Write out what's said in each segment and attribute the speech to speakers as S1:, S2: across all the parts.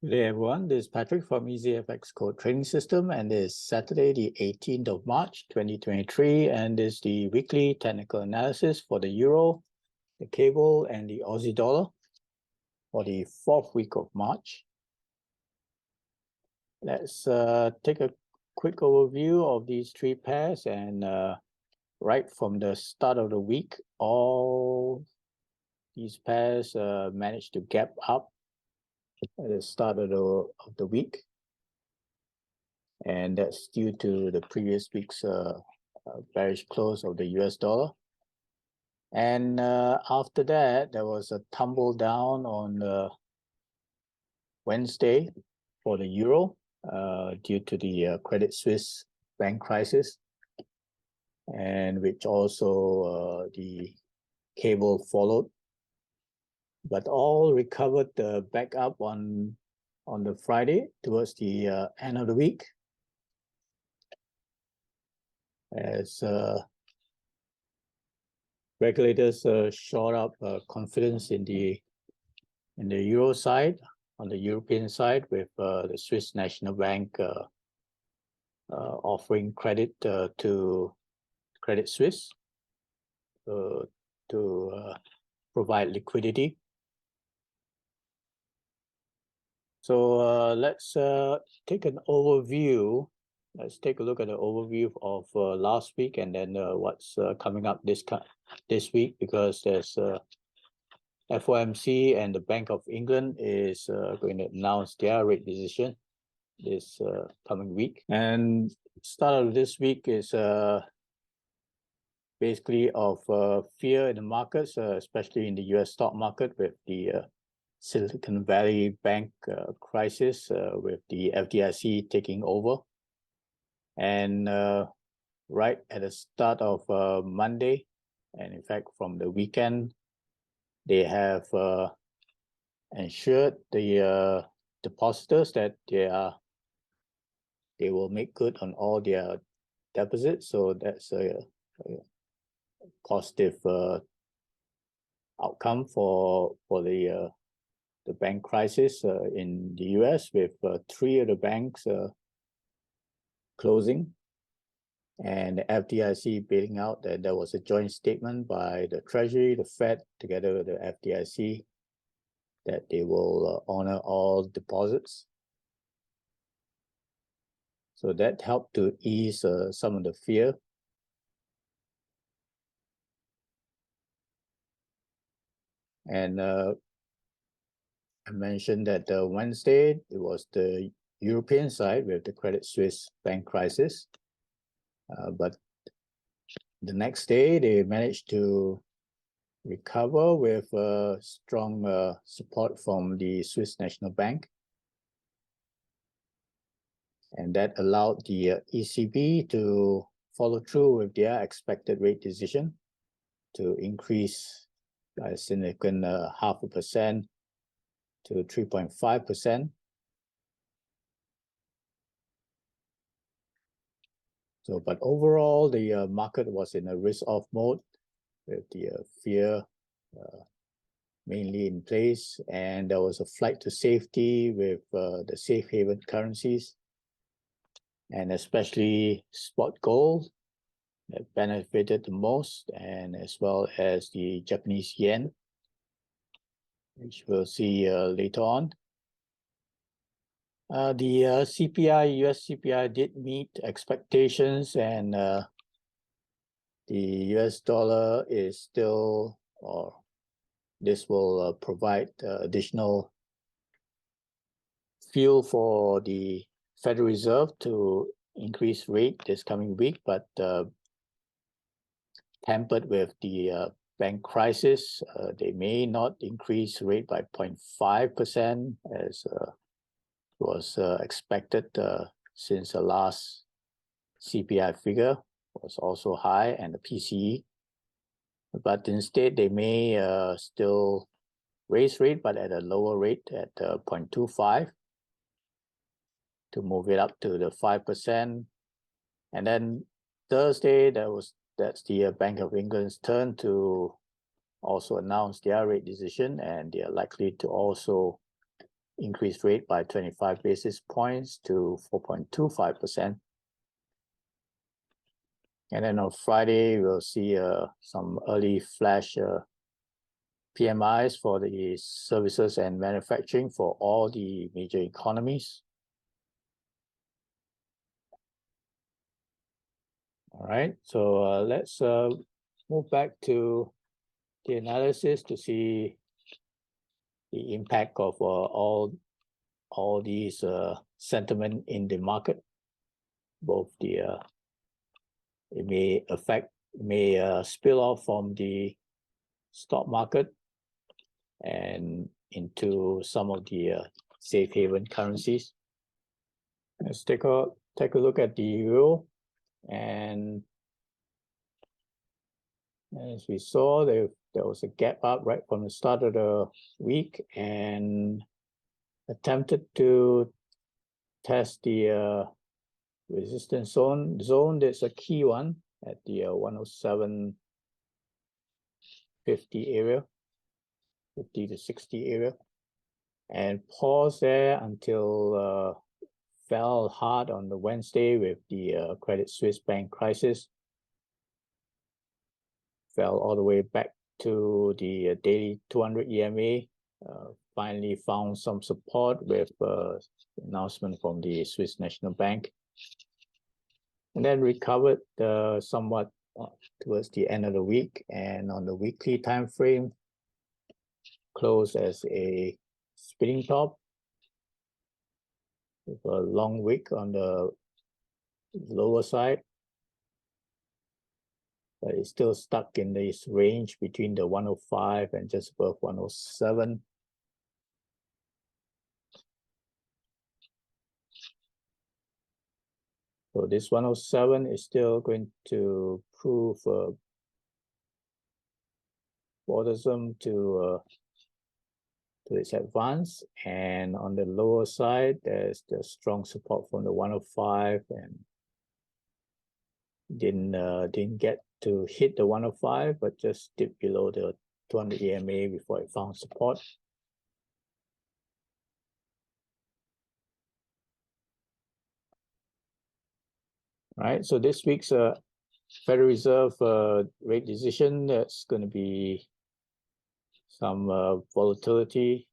S1: Good day, everyone. This is Patrick from EasyFX Code Trading System, and this is Saturday, the 18th of March, 2023, and this is the weekly technical analysis for the Euro, the cable, and the Aussie dollar for the fourth week of March. Let's take a quick overview of these three pairs, and right from the start of the week, all these pairs managed to gap up at the start of the week, and that's due to the previous week's bearish close of the US dollar. And after that, there was a tumble down on Wednesday for the euro due to the Credit Suisse bank crisis, and which also the cable followed. But all recovered back up on the Friday towards the end of the week, as regulators shore up confidence in the euro side, on the European side, with the Swiss National Bank offering credit to Credit Suisse to provide liquidity. So let's take an overview. Let's take a look at the overview of last week, and then what's coming up this week, because there's FOMC and the Bank of England is going to announce their rate decision this coming week. And start of this week is basically of fear in the markets, especially in the US stock market, with the Silicon Valley Bank crisis, with the FDIC taking over. And right at the start of Monday, and in fact from the weekend, they have ensured the depositors that they will make good on all their deposits. So that's a positive outcome for the bank crisis in the US, with three of the banks closing, and the FDIC bailing out. That there was a joint statement by the Treasury, the Fed, together with the FDIC, that they will honor all deposits. So that helped to ease some of the fear. And I mentioned that Wednesday, it was the European side with the Credit Suisse bank crisis. But the next day, they managed to recover with strong support from the Swiss National Bank. And that allowed the ECB to follow through with their expected rate decision to increase by a significant 0.5% to 3.5%. So, but overall, the market was in a risk-off mode, with the fear mainly in place, and there was a flight to safety with the safe haven currencies, and especially spot gold that benefited the most, and as well as the Japanese yen, which we'll see later on. The CPI, US CPI, did meet expectations, and the US dollar is still, or this will provide additional fuel for the Federal Reserve to increase rate this coming week, but tempered with the bank crisis, they may not increase rate by 0.5% as was expected, since the last CPI figure was also high, and the PCE. But instead, they may still raise rate, but at a lower rate, at 0.25, to move it up to the 5%. And then Thursday, that's the Bank of England's turn to also announce their rate decision, and they are likely to also increased rate by 25 basis points to 4.25%. And then on Friday, we'll see some early flash PMIs for the services and manufacturing for all the major economies. All right, so let's move back to the analysis to see the impact of all these sentiment in the market. Both the it may spill off from the stock market and into some of the safe haven currencies. Let's take a look at the euro, and as we saw, there was a gap up right from the start of the week and attempted to test the resistance zone. That's a key one at the 107.50 area, 50 to 60 area, and pause there until fell hard on the Wednesday with the Credit Suisse bank crisis. Fell all the way back to the daily 200 EMA. Finally found some support with announcement from the Swiss National Bank, and then recovered somewhat towards the end of the week, and on the weekly time frame closed as a spinning top with a long wick on the lower side, but it's still stuck in this range between the 105 and just above 107. So this 107 is still going to prove bothersome to its advance, and on the lower side there's the strong support from the 105, and didn't get to hit the 105, but just dipped below the 200 EMA before it found support. Right, so this week's Federal Reserve rate decision, that's going to be some volatility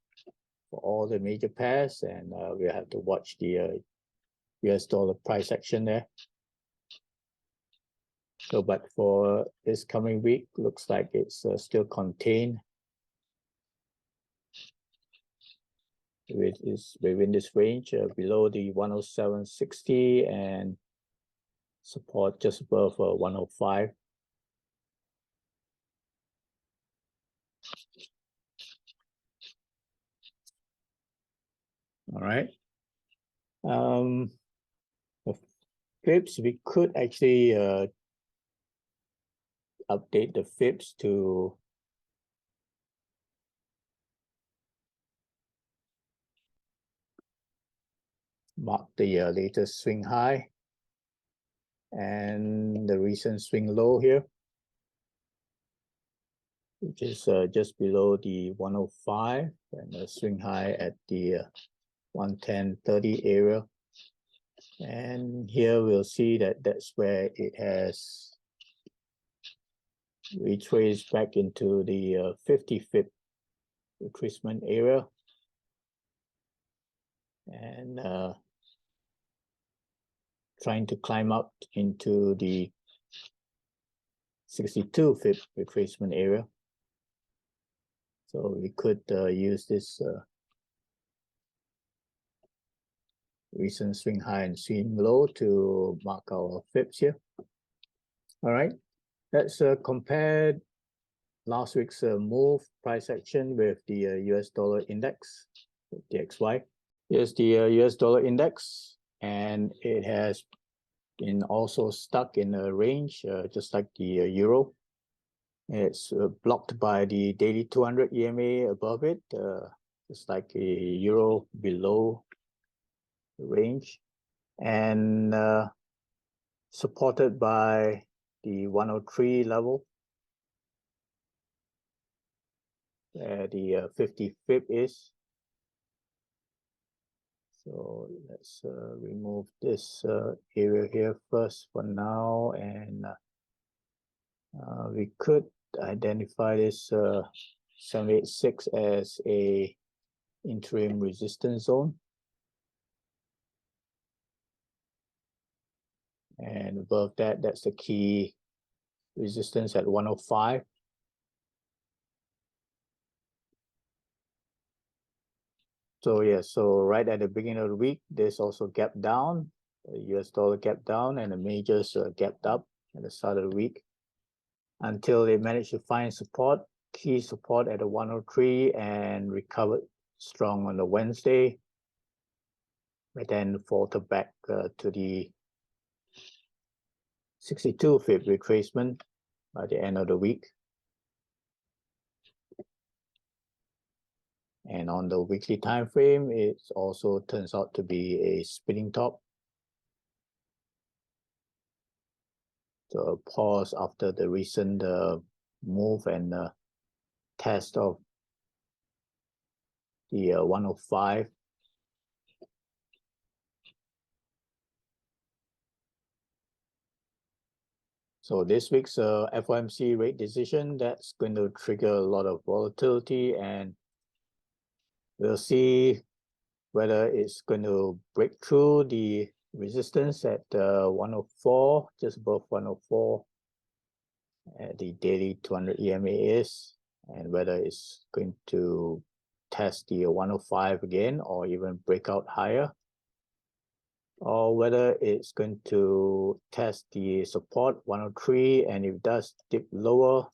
S1: for all the major pairs, and we have to watch the US dollar price action there. So, but for this coming week, looks like it's still contained within this range, below the 107.60 and support just above 105. All right. The fibs, we could actually update the fibs to mark the latest swing high and the recent swing low here, which is just below the 105, and the swing high at the 110.30 area. And here we'll see that that's where it has retraced back into the 50 fib retracement area, and trying to climb up into the 62 fib retracement area. So we could use this recent swing high and swing low to mark our fibs here. All right, let's compare last week's move price action with the US dollar index, DXY. Here's the US dollar index, and it has been also stuck in a range, just like the euro. It's blocked by the daily 200 EMA above it, just like a euro below the range, and supported by the 103 level, where the 50 fib is. So let's remove this area here first for now, and we could identify this 786 as a interim resistance zone, and above that, that's the key resistance at 105. So yeah, so right at the beginning of the week, there's also gap down, the US dollar gap down, and the majors gapped up at the start of the week until they managed to find support, key support at the 103, and recovered strong on the Wednesday, but then faltered back to the 62 pip retracement by the end of the week. And on the weekly time frame, it also turns out to be a spinning top. So a pause after the recent move and test of the 105. So this week's FOMC rate decision, that's going to trigger a lot of volatility, and we'll see whether it's going to break through the resistance at 104, just above 104 at the daily 200 EMA is, and whether it's going to test the 105 again or even break out higher, or whether it's going to test the support 103, and if it does dip lower,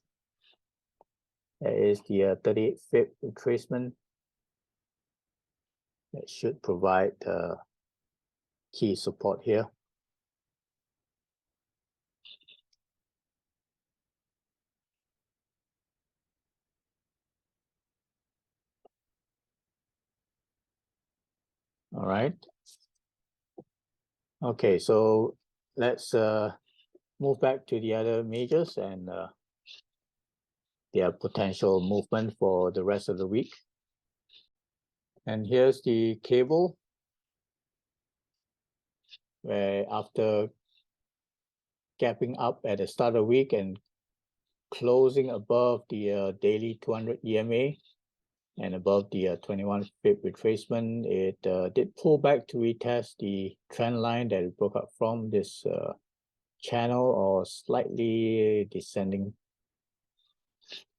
S1: that is the 38 pip retracement. That should provide key support here. All right. Okay, so let's move back to the other majors and their potential movement for the rest of the week. And here's the cable, where after gapping up at the start of the week and closing above the daily 200 EMA and above the 21 pip retracement, it did pull back to retest the trend line that it broke up from, this channel or slightly descending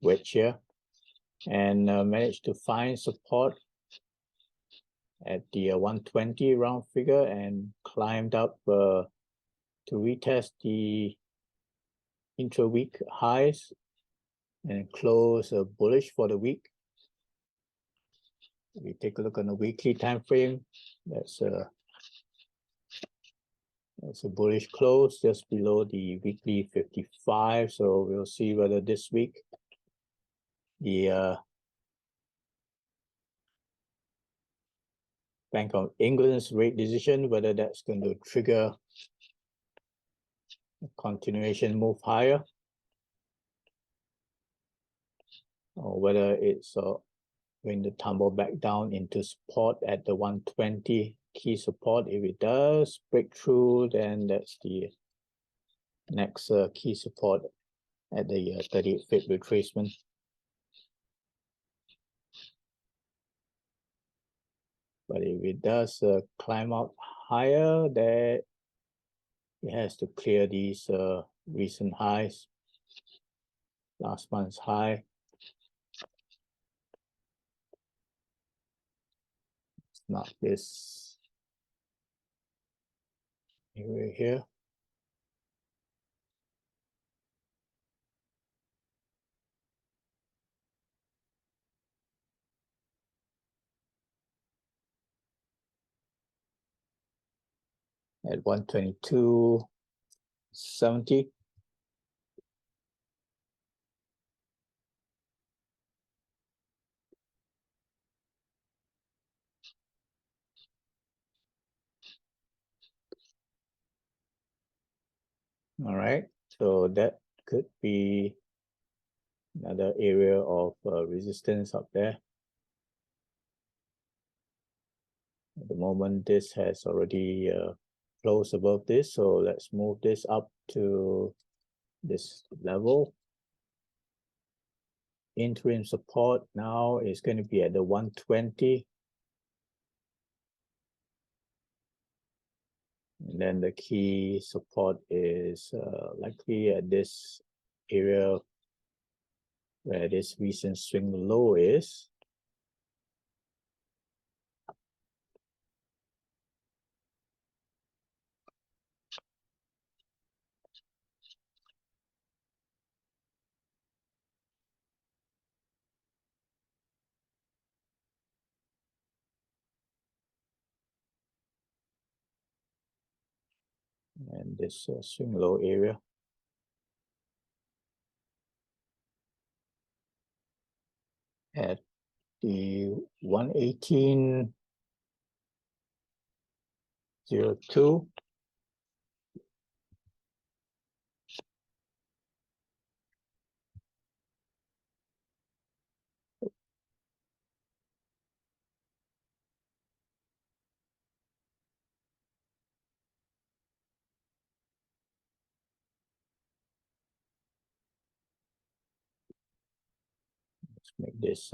S1: wedge here, and managed to find support at the 120 round figure and climbed up to retest the intra-week highs and close bullish for the week. If we take a look on the weekly time frame, that's a bullish close just below the weekly 55. So we'll see whether this week the Bank of England's rate decision, whether that's going to trigger a continuation move higher, or whether it's going to tumble back down into support at the 120 key support. If it does break through, then that's the next key support at the 38 pip retracement. But if it does climb up higher, then it has to clear these recent highs, last month's high. It's not this area here. At 122.70. All right, so that could be another area of resistance up there. At the moment, this has already closed above this, so let's move this up to this level. Interim support now is going to be at the 120. And then the key support is likely at this area where this recent swing low is. And this swing low area. At the 118.02. Let's make this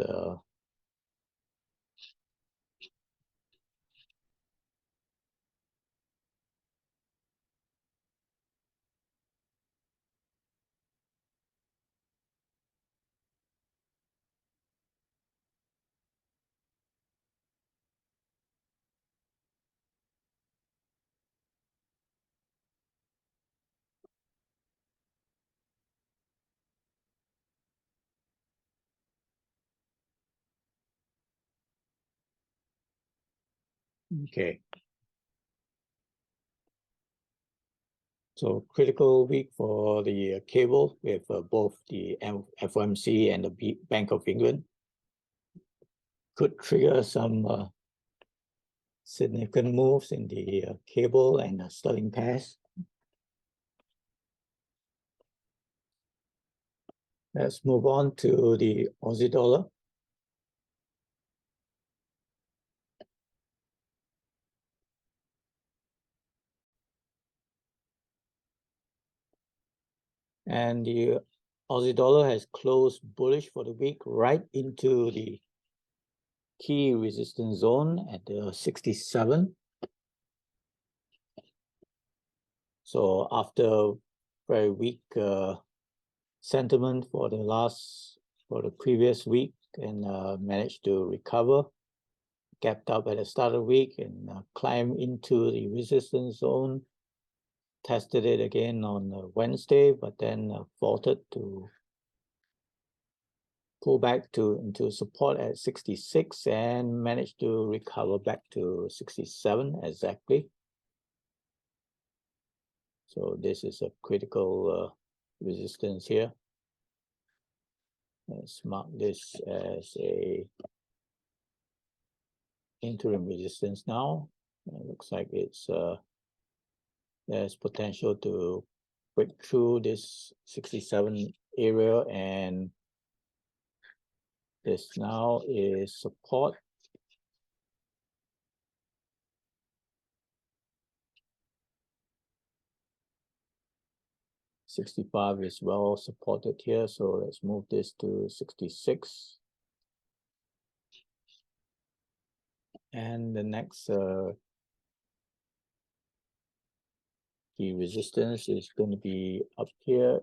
S1: okay. So critical week for the cable with both the FOMC and the Bank of England. Could trigger some significant moves in the cable and sterling pairs. Let's move on to the Aussie dollar. And the Aussie dollar has closed bullish for the week right into the key resistance zone at the 67. So after very weak sentiment for the previous week, and managed to recover, gapped up at the start of the week and climbed into the resistance zone, tested it again on Wednesday, but then faltered to pull back into support at 66 and managed to recover back to 67 exactly. So this is a critical resistance here. Let's mark this as a interim resistance now. It looks like it's there's potential to break through this 67 area, and this now is support. $65 is well supported here, so let's move this to 66. And the next key resistance is going to be up here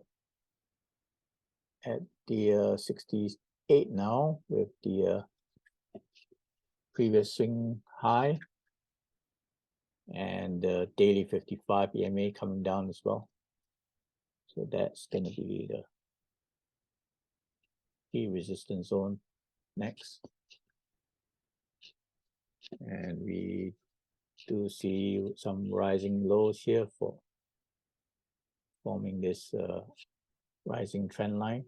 S1: at the 68 now, with the previous swing high and the daily 55 EMA coming down as well. So that's going to be the key resistance zone next. And we do see some rising lows here for forming this rising trend line.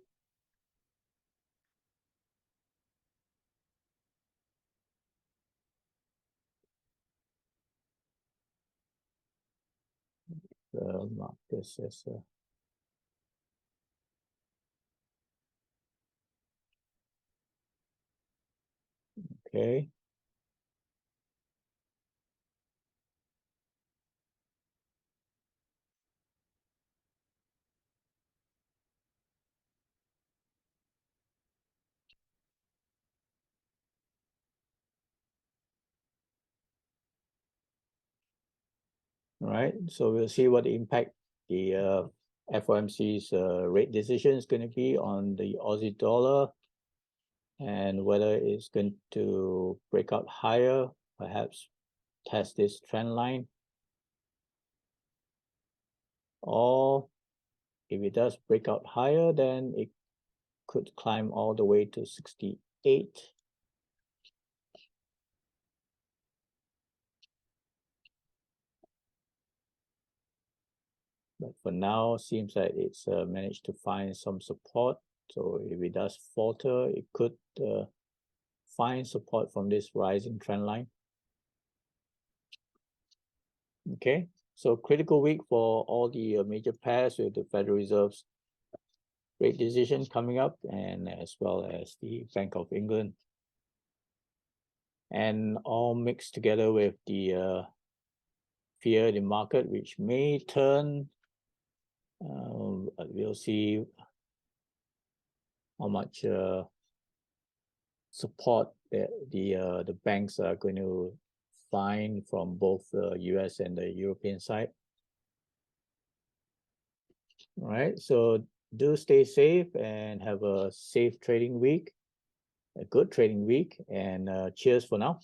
S1: Mark this as a okay. All right, so we'll see what the impact the FOMC's rate decision is going to be on the Aussie dollar, and whether it's going to break out higher, perhaps test this trend line, or if it does break out higher, then it could climb all the way to 68. But for now, seems like it's managed to find some support. So if it does falter, it could find support from this rising trend line. Okay, so critical week for all the major pairs with the Federal Reserve's rate decision coming up, and as well as the Bank of England. And all mixed together with the fear in the market, which may turn. We'll see how much support that the banks are going to find from both the US and the European side. All right, so do stay safe and have a safe trading week, a good trading week, and cheers for now.